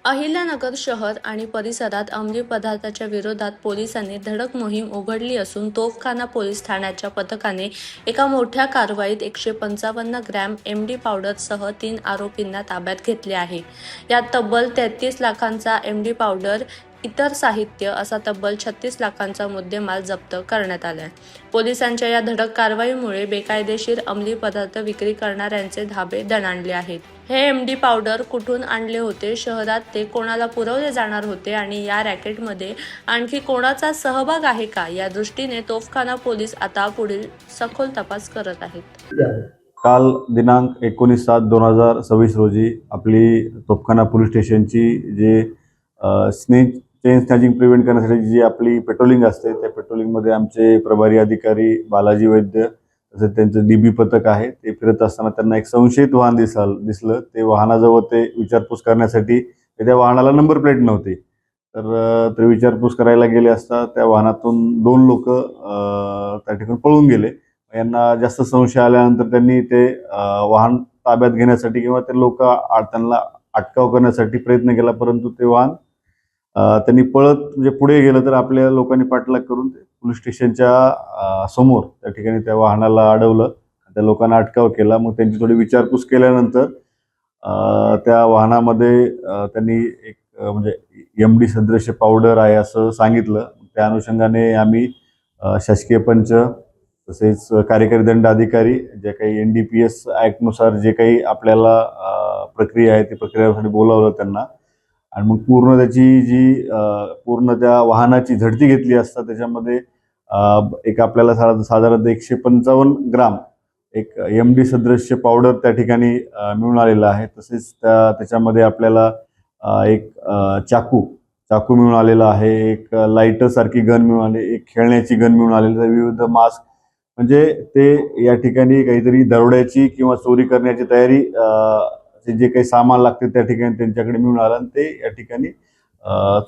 अहिल्यानगर शहर आणि परिसरात अंमली पदार्थाच्या विरोधात पोलिसांनी धडक मोहीम उघडली असून तोफखाना पोलीस ठाण्याच्या पथकाने एका मोठ्या कारवाईत 155 ग्रॅम एमडी पावडरसह 3 आरोपींना ताब्यात घेतले आहे। यात तब्बल 33 लाखांचा एमडी पावडर, इतर साहित्य असा तब्बल 36 लाखांचा मुद्देमाल जप्त करण्यात आलाय। पोलिसांच्या या धडक कारवाईमुळे बेकायदेशीर अंमली पदार्थ विक्री करणाऱ्यांचे धाबे दणाणले आहेत। हे एमडी पावडर कुठून आणले होते, शहरात ते कोणाला पुरवले जाणार होते आणि या रॅकेटमध्ये आणखी कोणाचा सहभाग आहे का, या दृष्टीने तोफखाना पोलीस आता पुढील सखोल तपास करत आहेत। काल दिनांक 19/7/2026 रोजी आपली तोफखाना पोलीस स्टेशनची जे चेन स्नॅचिंग प्रिव्हेंट करण्यासाठी जी आपली पेट्रोलिंग असते, त्या पेट्रोलिंगमध्ये आमचे प्रभारी अधिकारी बालाजी वैद्य तसेच त्यांचं डीबी पथक आहे, ते फिरत असताना त्यांना एक संशयित वाहन दिसलं। ते वाहनाजवळ ते विचारपूस करण्यासाठी, त्या वाहनाला नंबर प्लेट नव्हती, तर ते विचारपूस करायला गेले असता त्या वाहनातून 2 लोक त्या ठिकाणी पळून गेले। यांना जास्त संशय आल्यानंतर त्यांनी ते वाहन ताब्यात घेण्यासाठी किंवा ते लोक त्यांना अटकाव करण्यासाठी प्रयत्न केला, परंतु ते वाहन त्यांनी पळत म्हणजे पुढे गेलं तर आपल्या लोकांनी पाठलाग करून पोलीस स्टेशनच्या समोर त्या ठिकाणी त्या वाहनाला अडवलं, त्या लोकांना अटकाव केला। मग त्यांची थोडी विचारपूस केल्यानंतर त्या वाहनामध्ये त्यांनी एक म्हणजे एमडी सदृश्य पावडर आहे असं सांगितलं। त्या अनुषंगाने आम्ही शासकीय पंच तसेच कार्यकारी दंड अधिकारी, जे काही NDPS ॲक्टनुसार जे काही आपल्याला प्रक्रिया आहे ती प्रक्रियेसाठी बोलावलं त्यांना, आणि मग पूर्ण त्याची जी पूर्ण त्या वाहनाची झडती घेतली असता त्याच्यामध्ये एक आपल्याला साधारणतः 155 ग्राम एक एमडी सदृश्य पावडर त्या ठिकाणी मिळून आलेला आहे। तसेच त्याच्यामध्ये आपल्याला एक चाकू मिळून आलेला आहे, एक लायटर सारखी गन मिळून आली, एक खेळण्याची गन मिळून आलेली आहे, विविध मास्क, म्हणजे ते या ठिकाणी काहीतरी दरोड्याची किंवा चोरी करण्याची तयारी जे काही सामान लागते त्या ठिकाणी त्यांच्याकडे मिळून आलं, आणि ते या ठिकाणी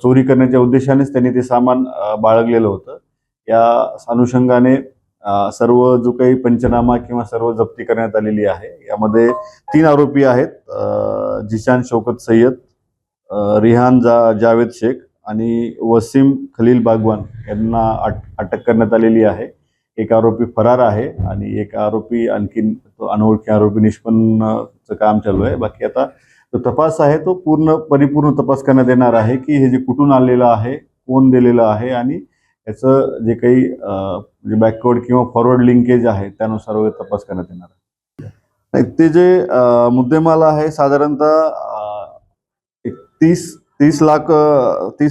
चोरी करण्याच्या उद्देशानेच त्यांनी ते सामान बाळगलेलं होतं। या अनुषंगाने सर्व जो काही पंचनामा किंवा सर्व जप्ती करण्यात आलेली आहे। यामध्ये 3 आरोपी आहेत, जिशान शौकत सय्यद, रिहान जावेद शेख आणि वसीम खलील बागवान यांना अटक करण्यात आलेली आहे। एक आरोपी फरार आहे आणि एक आरोपी आणखीन अनोळखी आरोपी निष्पन्नचं काम चालू आहे। बाकी आता जो तपास आहे तो परिपूर्ण तपास करण्यात येणार आहे की हे जे कुठून आलेलं आहे, कोण दिलेलं आहे, आणि याचं जे काही म्हणजे बॅकवर्ड किंवा फॉरवर्ड लिंकेज आहे त्यानुसार वगैरे तपास करण्यात येणार आहे। ते जे मुद्देमाल आहे साधारणतः 30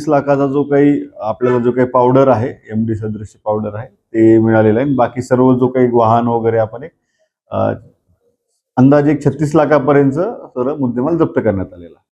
लाखाचा जो काही आपल्याला जो काही पावडर आहे, एमडी सदृश्य पावडर आहे, ते मिळालेलं आहे। बाकी सर्व जो काही वाहन वगैरे आपण एक अंदाजे 36 लाखापर्यंत सर्व मुद्देमाल जप्त करण्यात आलेला आहे।